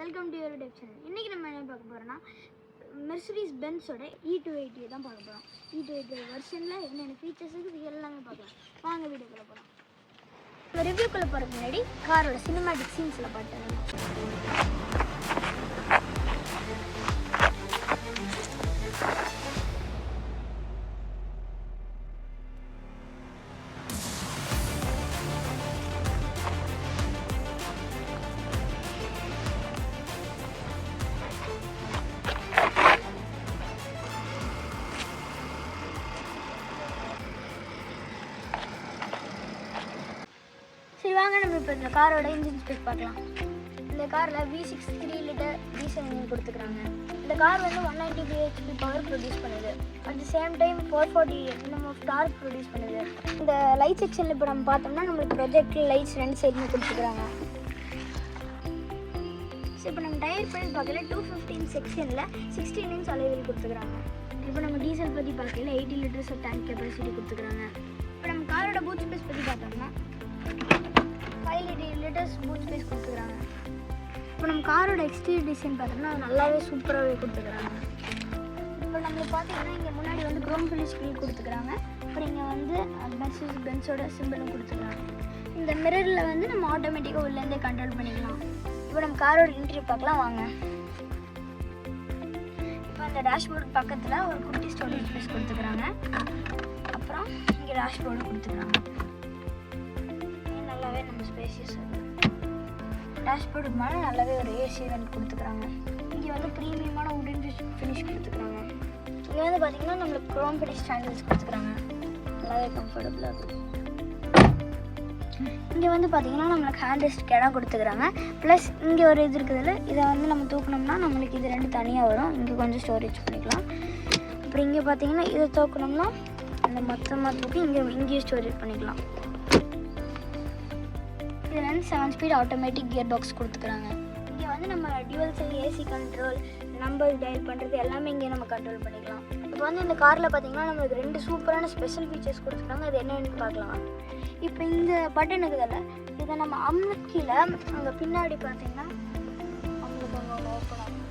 Welcome to your YouTube channel. இன்றைக்கி நம்ம என்ன பார்க்க போகிறோன்னா மெர்சிடிஸ் பென்ஸோட E280 தான் பார்க்க போகிறோம். E280 வெர்ஷனில் என்னென்ன ஃபீச்சர்ஸ் இருக்குது எல்லாமே பார்க்கலாம். வாங்க வீடியோக்குள்ளே போகலாம். இப்போ ரிவ்யூக்குள்ளே போகிறதுக்கு முன்னாடி காரோட சினிமேட்டிக் சீன்ஸில் பார்த்துருங்க. சரி வாங்க நம்ம இப்போ இந்த காரோட இன்ஜின் ஸ்பெக் பார்க்கலாம். இந்த காரில் V6 3 லிட்டர் டீசல் இன்ஜின் கொடுத்துக்கிறாங்க. இந்த கார் வந்து 190 bhp பவர் ப்ரொடியூஸ் பண்ணுது. At the same time 440 Nm of torque produce பண்ணுது. இந்த லைட் செக்ஷனில் இப்போ நம்ம பார்த்தோம்னா நம்மளுக்கு ப்ரொஜெக்டர் லைட்ஸ் ரெண்டு சைடுமே கொடுத்துக்கிறாங்க. ஸோ இப்போ நம்ம டயர் ப்ரைஸ் பார்க்கல 215 செக்ஷனில் 16 inch அலைவில் கொடுத்துக்கிறாங்க. இப்போ நம்ம டீசல் பற்றி பார்க்கல 80 லிட்டர்ஸ் ஆஃப் டேங்க் கெப்பாசிட்டி கொடுத்துக்கிறாங்க. இப்போ நம்ம காரோட பூட் ஸ்பேஸ் பற்றி பார்த்தோம்னா 5 லிட்டர்ஸ் பூட் ஸ்பேஸ் கொடுத்துக்கிறாங்க. இப்போ நம்ம காரோட எக்ஸ்டீரியர் டிசைன் பார்த்தோம்னா நல்லாவே சூப்பராகவே கொடுத்துக்கிறாங்க. இப்போ நம்மளுக்கு பார்த்தீங்கன்னா இங்கே முன்னாடி வந்து குரோம் ஃபினிஷ் கீழ் கொடுத்துக்கிறாங்க. அப்புறம் இங்கே வந்து மெர்சிடிஸ் பென்ஸோட சிம்பிளும் கொடுத்துக்கிறாங்க. இந்த மிரரில் வந்து நம்ம ஆட்டோமேட்டிக்காக உள்ளேருந்தே கண்ட்ரோல் பண்ணிக்கலாம். இப்போ நம்ம காரோட இன்டீரியர் பார்க்கலாம் வாங்க. இப்போ இந்த டேஷ்போர்டு பக்கத்தில் ஒரு குட்டி ஸ்டோரேஜ் ஸ்பேஸ் கொடுத்துக்கிறாங்க. அப்புறம் இங்கே டேஷ்போர்டு கொடுத்துக்கிறாங்க. நல்லாவே நம்ம ஸ்பேசியஸ் டேஷ்போர்டுக்கு மேலே நல்லாவே ஒரு ஏசி வெண்ட் கொடுத்துக்கிறாங்க. இங்கே வந்து ப்ரீமியமான உடன் ஃபினிஷ் கொடுத்துக்கிறாங்க. இங்கே வந்து பார்த்திங்கன்னா நம்மளுக்கு குரோம் ஃபினிஷ் ஹேண்டில்ஸ் கொடுத்துக்கிறாங்க. நல்லாவே கம்ஃபர்டபுளாக இருக்குது. இங்கே வந்து பார்த்திங்கன்னா நம்மளுக்கு ஹேண்ட் ரெஸ்ட்டுக்கு இடம் கொடுத்துக்கிறாங்க. ப்ளஸ் இங்கே ஒரு இது இருக்குதுல்ல, இதை வந்து நம்ம தூக்கணும்னா நம்மளுக்கு இது ரெண்டு தனியாக வரும். இங்கே கொஞ்சம் ஸ்டோரேஜ் பண்ணிக்கலாம். அப்புறம் இங்கே பார்த்திங்கன்னா இதை தூக்கணும்னா அந்த மொத்தமாக தூக்கி இங்கேயும் ஸ்டோரேஜ் பண்ணிக்கலாம். இதில் வந்து 7 ஸ்பீட் ஆட்டோமேட்டிக் கியர் பாக்ஸ் கொடுத்துக்கிறாங்க. இங்கே வந்து நம்ம டியூவல் செல் ஏசி கண்ட்ரோல், நம்பர் டயல் பண்ணுறது எல்லாமே இங்கே நம்ம கண்ட்ரோல் பண்ணிக்கலாம். இப்போ வந்து இந்த காரில் பார்த்திங்கன்னா நம்மளுக்கு 2 சூப்பரான ஸ்பெஷல் ஃபீச்சர்ஸ் கொடுத்துருக்காங்க. அது என்னென்னு பார்க்கலாம். இப்போ இந்த பட்டன் இருக்குதில்ல, இதை நம்ம அமுக்கியில் அங்கே பின்னாடி பார்த்திங்கன்னா நம்மளுக்கு அங்கே ஓப்பன் ஆகும்.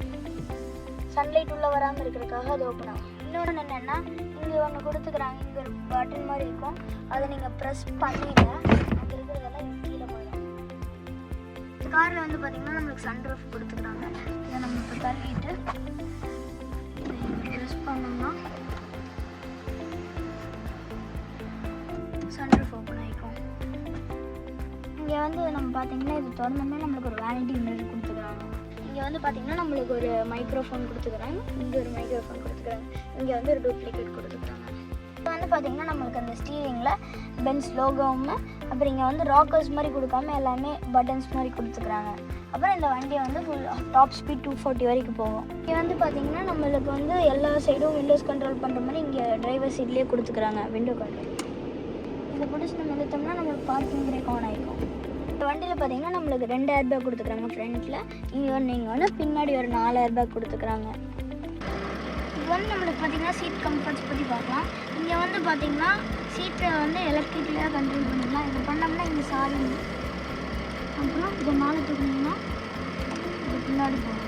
சன்லைட் உள்ளே வராமல் இருக்கிறதுக்காக அது ஓப்பன் ஆகும். இன்னொன்று என்னென்னா இங்கே ஒன்று கொடுத்துக்கிறாங்க. இங்கே ஒரு பட்டன் மாதிரி இருக்கும். அதை நீங்கள் ப்ரெஸ் பண்ணிவிட்டு அங்கே இருக்கிறதெல்லாம் கீழே போயிடும். காரில் வந்து பார்த்திங்கன்னா நம்மளுக்கு சன்ரூஃப் கொடுத்துக்கிறாங்க. இதை நம்ம இப்போ தள்ளிட்டு ப்ரெஸ் பண்ணோம்னா சன்ரூஃப் ஓப்பன் ஆகிக்கும். இங்கே வந்து நம்ம பார்த்திங்கன்னா இது திறந்தோம்னா நம்மளுக்கு ஒரு வேனிட்டி மிரர் கொடுத்துக்கிறாங்க. இங்கே வந்து பார்த்திங்கன்னா நம்மளுக்கு ஒரு மைக்ரோஃபோன் கொடுத்துக்கிறாங்க. இங்கே ஒரு மைக்ரோஃபோன் கொடுத்துக்கிறாங்க. இங்கே வந்து ஒரு டூப்ளிகேட் கொடுத்துக்கிறாங்க. இப்போ வந்து பார்த்திங்கன்னா நம்மளுக்கு அந்த ஸ்டீரிங்கில் பென்ஸ் லோகோவும், அப்புறம் இங்கே வந்து ராக்கர்ஸ் மாதிரி கொடுக்காம எல்லாமே பட்டன்ஸ் மாதிரி கொடுத்துக்கிறாங்க. அப்புறம் இந்த வண்டியை வந்து ஃபுல் டாப் ஸ்பீட் 240 வரைக்கும் போகும். இங்கே வந்து பார்த்திங்கன்னா நம்மளுக்கு வந்து எல்லா சைடும் விண்டோஸ் கண்ட்ரோல் பண்ணுற மாதிரி இங்கே டிரைவர் சீட்லேயே கொடுத்துக்கிறாங்க விண்டோ கண்ட்ரோல். இதை பிடிச்சி நம்ம நிறுத்தோம்னா நம்மளுக்கு பார்க்கிங் பிரேக் ஆன் ஆகிக்கும். இந்த வண்டியில் பார்த்திங்கன்னா நம்மளுக்கு 2 ஏர் பேக் கொடுத்துக்கிறாங்க ஃப்ரண்ட்டில். இங்கே ஒன்று பின்னாடி ஒரு 4 ஏர் பேக் கொடுத்துக்கிறாங்க. இப்போ வந்து நம்மளுக்கு பார்த்திங்கன்னா சீட் கம்ஃபர்ட்ஸ் பற்றி பார்க்கலாம். இங்கே வந்து பார்த்திங்கன்னா சீட்டை வந்து எலக்ட்ரிக்கலாக கண்ட்ரோல் பண்ணிக்கலாம். இதை பண்ணோம்னா இங்கே சாரி, அப்புறம் இதை மேலே தூக்கணும்னா இது பின்னாடி போகும்.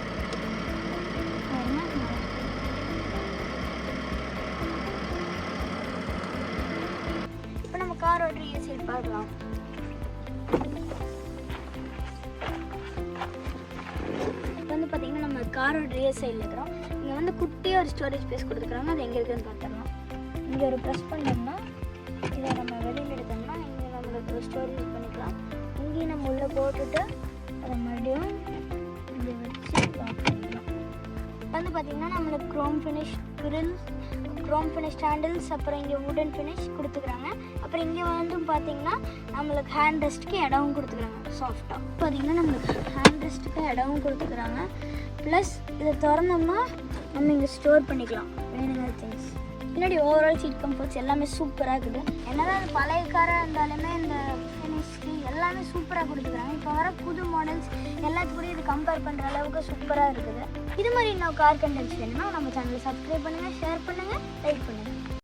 இப்போ நம்ம காரோட ரியர் சைடு பார்க்கலாம். இப்போ வந்து பார்த்திங்கன்னா நம்ம காரோட ரியர் சைடில் இருக்கிறோம். இங்கே வந்து குட்டியாக ஒரு ஸ்டோரேஜ் ஸ்பேஸ் கொடுத்துருக்காங்க. அது எங்கே இருக்குதுன்னு பார்த்துடலாம். இங்கே ஒரு ப்ரெஸ் பண்ணோம்னா இதை நம்ம வெளியில் எடுத்தோம்னா இங்கே நம்மளுக்கு ஒரு ஸ்டோரேஜ் பண்ணிக்கலாம். இங்கேயும் நம்ம உள்ளே போட்டுட்டு அதை மறுபடியும் இங்கே வச்சு லாக் பண்ணிக்கலாம். வந்து பார்த்திங்கன்னா நம்மளுக்கு chrome finish grills, chrome finish handles, அப்புறம் இங்கே வுடன் ஃபினிஷ் கொடுத்துக்கிறாங்க. அப்புறம் இங்கே வந்து பார்த்திங்கன்னா நம்மளுக்கு ஹேண்ட் ரெஸ்ட்டுக்கு இடமும் கொடுத்துக்கிறாங்க. சாஃப்டாக பார்த்திங்கன்னா நம்மளுக்கு ஹேண்ட் ரெஸ்ட்டுக்கு இடமும் கொடுத்துக்கிறாங்க. ப்ளஸ் இதை திறந்தோம்னா நம்ம இங்கே ஸ்டோர் பண்ணிக்கலாம் வேணுங்கிற திங்ஸ். பின்னாடி ஓவரால் சீட் கம்ஃபர்ட்ஸ் எல்லாமே சூப்பராக இருக்குது. என்னதான் அது பழைய காராக இருந்தாலுமே இந்த ஃபினிஷ்க்கு எல்லாமே சூப்பராக கொடுத்துக்கிறாங்க. இப்போ வர புது மாடல்ஸ் எல்லாத்துக்கூடயும் இது கம்பேர் பண்ணுற அளவுக்கு சூப்பராக இருக்குது. இது மாதிரி இன்னும் கார் கண்டென்ட்ஸ் வேணும்னா நம்ம சேனலை சப்ஸ்கிரைப் பண்ணுங்கள், ஷேர் பண்ணுங்கள், லைக் பண்ணுங்கள்.